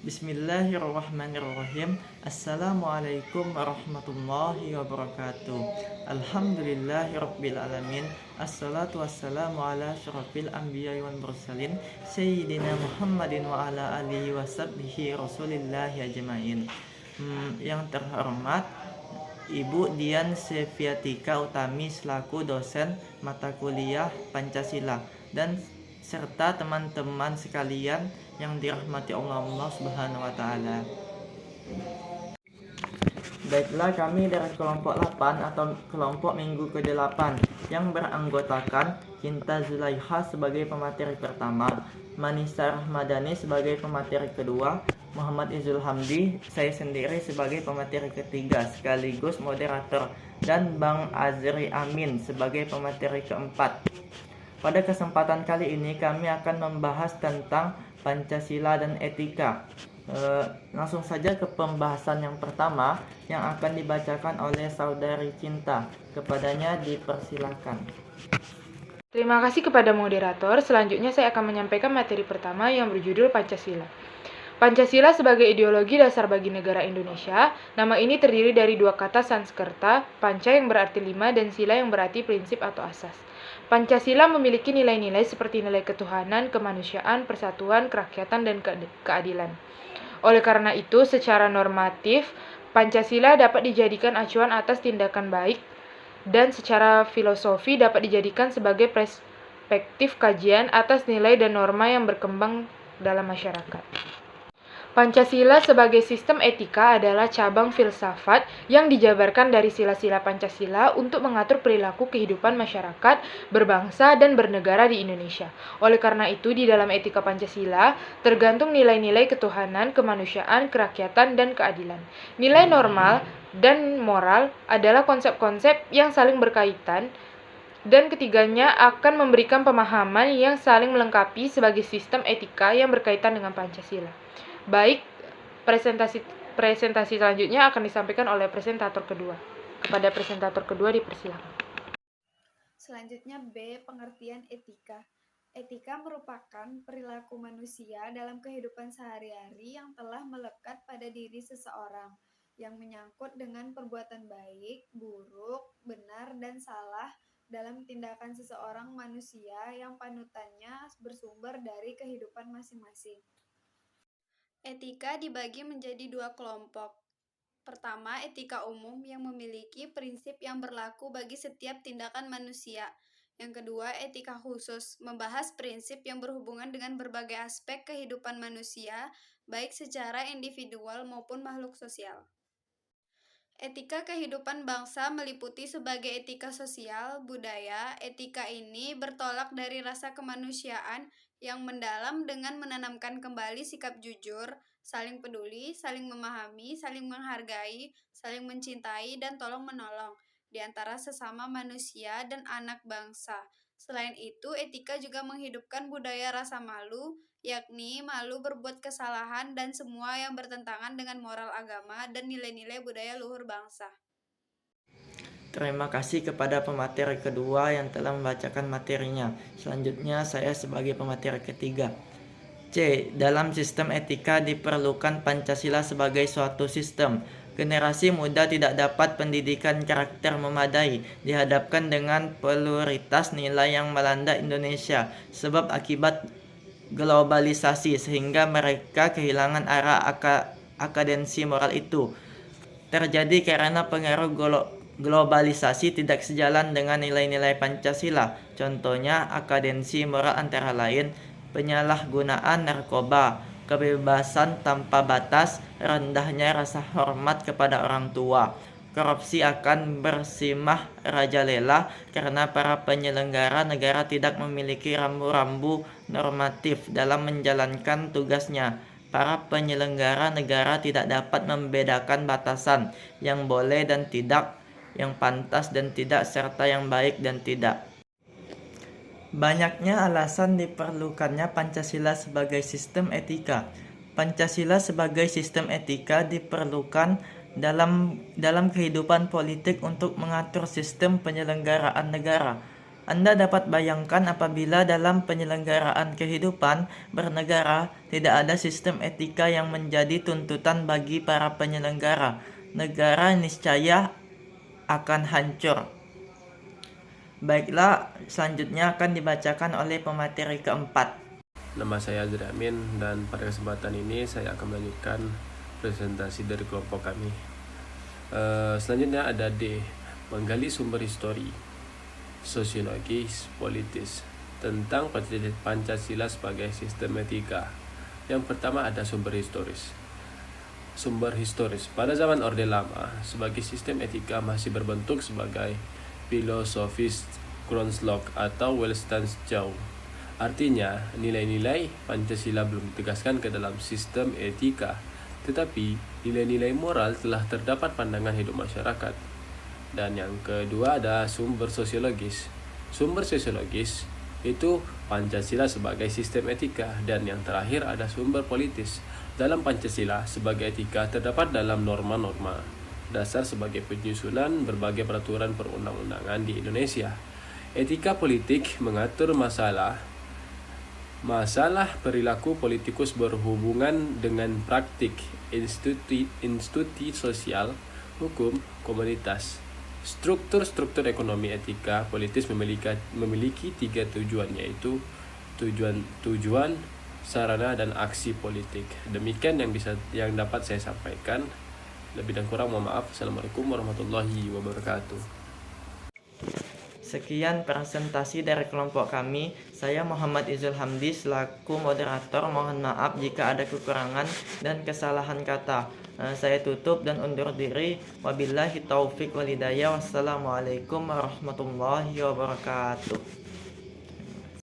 Bismillahirrahmanirrahim. Assalamualaikum warahmatullahi wabarakatuh. Alhamdulillahirabbil alamin. Assalatu wassalamu ala syarafil anbiya'i wal mursalin sayyidina Muhammadin wa ala alihi washabbihi rasulillahi ajmain. Yang terhormat Ibu Dian Seviatika Utami selaku dosen mata kuliah Pancasila dan serta teman-teman sekalian yang dirahmati Allah Subhanahu wa taala. Baiklah, kami dari kelompok 8 atau kelompok minggu ke-8 yang beranggotakan Cinta Zulaiha sebagai pemateri pertama, Manisa Rahmadani sebagai pemateri kedua, Muhammad Izul Hamdi, saya sendiri sebagai pemateri ketiga sekaligus moderator, dan Bang Azri Amin sebagai pemateri keempat. Pada kesempatan kali ini kami akan membahas tentang Pancasila dan etika. Langsung saja ke pembahasan yang pertama yang akan dibacakan oleh saudari Cinta. Kepadanya dipersilakan. Terima kasih kepada moderator. Selanjutnya saya akan menyampaikan materi pertama yang berjudul Pancasila. Pancasila sebagai ideologi dasar bagi negara Indonesia. Nama ini terdiri dari dua kata Sanskerta, panca yang berarti 5 dan sila yang berarti prinsip atau asas. Pancasila memiliki nilai-nilai seperti nilai ketuhanan, kemanusiaan, persatuan, kerakyatan, dan keadilan. Oleh karena itu, secara normatif, Pancasila dapat dijadikan acuan atas tindakan baik dan secara filosofi dapat dijadikan sebagai perspektif kajian atas nilai dan norma yang berkembang dalam masyarakat. Pancasila sebagai sistem etika adalah cabang filsafat yang dijabarkan dari sila-sila Pancasila untuk mengatur perilaku kehidupan masyarakat, berbangsa, dan bernegara di Indonesia. Oleh karena itu, di dalam etika Pancasila tergantung nilai-nilai ketuhanan, kemanusiaan, kerakyatan, dan keadilan. Nilai normal dan moral adalah konsep-konsep yang saling berkaitan, dan ketiganya akan memberikan pemahaman yang saling melengkapi sebagai sistem etika yang berkaitan dengan Pancasila. Baik, presentasi selanjutnya akan disampaikan oleh presentator kedua. Kepada presentator kedua dipersilakan. Selanjutnya B. Pengertian etika. Etika merupakan perilaku manusia dalam kehidupan sehari-hari yang telah melekat pada diri seseorang, yang menyangkut dengan perbuatan baik, buruk, benar, dan salah dalam tindakan seseorang manusia yang panutannya bersumber dari kehidupan masing-masing. Etika dibagi menjadi dua kelompok. Pertama, etika umum yang memiliki prinsip yang berlaku bagi setiap tindakan manusia. Yang kedua, etika khusus, membahas prinsip yang berhubungan dengan berbagai aspek kehidupan manusia, baik secara individual maupun makhluk sosial. Etika kehidupan bangsa meliputi sebagai etika sosial, budaya. Etika ini bertolak dari rasa kemanusiaan yang mendalam dengan menanamkan kembali sikap jujur, saling peduli, saling memahami, saling menghargai, saling mencintai, dan tolong-menolong di antara sesama manusia dan anak bangsa. Selain itu, etika juga menghidupkan budaya rasa malu, yakni malu berbuat kesalahan dan semua yang bertentangan dengan moral agama dan nilai-nilai budaya luhur bangsa. Terima kasih kepada pemateri kedua yang telah membacakan materinya. Selanjutnya saya sebagai pemateri ketiga. C. Dalam sistem etika diperlukan Pancasila sebagai suatu sistem. Generasi muda tidak dapat pendidikan karakter memadai dihadapkan dengan pluralitas nilai yang melanda Indonesia sebab akibat globalisasi sehingga mereka kehilangan arah akadensi moral itu. Terjadi karena pengaruh globalisasi tidak sejalan dengan nilai-nilai Pancasila. Contohnya akadensi moral antara lain penyalahgunaan narkoba, kebebasan tanpa batas, rendahnya rasa hormat kepada orang tua. Korupsi akan bersimah rajalela karena para penyelenggara negara tidak memiliki rambu-rambu normatif dalam menjalankan tugasnya. Para penyelenggara negara tidak dapat membedakan batasan yang boleh dan tidak, yang pantas dan tidak, serta yang baik dan tidak. Banyaknya alasan diperlukannya Pancasila sebagai sistem etika. Pancasila sebagai sistem etika diperlukan dalam kehidupan politik untuk mengatur sistem penyelenggaraan negara. Anda dapat bayangkan apabila dalam penyelenggaraan kehidupan bernegara tidak ada sistem etika yang menjadi tuntutan bagi para penyelenggara, negara niscaya akan hancur. Baiklah, selanjutnya akan dibacakan oleh pemateri keempat. Nama saya Azri Amin dan pada kesempatan ini saya akan melanjutkan presentasi dari kelompok kami. Selanjutnya ada D, menggali sumber histori, sosiologis, politis tentang Pancasila sebagai sistem etika. Yang pertama ada sumber historis. Sumber historis pada zaman Orde Lama sebagai sistem etika masih berbentuk sebagai filosofis Grundlog atau Welstanschauung. Artinya, nilai-nilai Pancasila belum ditegaskan ke dalam sistem etika, tetapi nilai-nilai moral telah terdapat pandangan hidup masyarakat. Dan yang kedua ada sumber sosiologis. Sumber sosiologis itu Pancasila sebagai sistem etika, dan yang terakhir ada sumber politis. Dalam Pancasila sebagai etika terdapat dalam norma-norma dasar sebagai penyusunan berbagai peraturan perundang-undangan di Indonesia. Etika politik mengatur masalah perilaku politikus berhubungan dengan praktik institusi sosial, hukum, komunitas. Struktur ekonomi etika politis memiliki 3 tujuan, yaitu tujuan, sarana, dan aksi politik. Demikian yang dapat saya sampaikan. Lebih dan kurang mohon maaf. Assalamualaikum warahmatullahi wabarakatuh. Sekian presentasi dari kelompok kami. Saya Muhammad Izul Hamdi selaku moderator. Mohon maaf jika ada kekurangan dan kesalahan kata. Saya tutup dan undur diri. Wabillahi taufik walhidayah. Wassalamualaikum warahmatullahi wabarakatuh.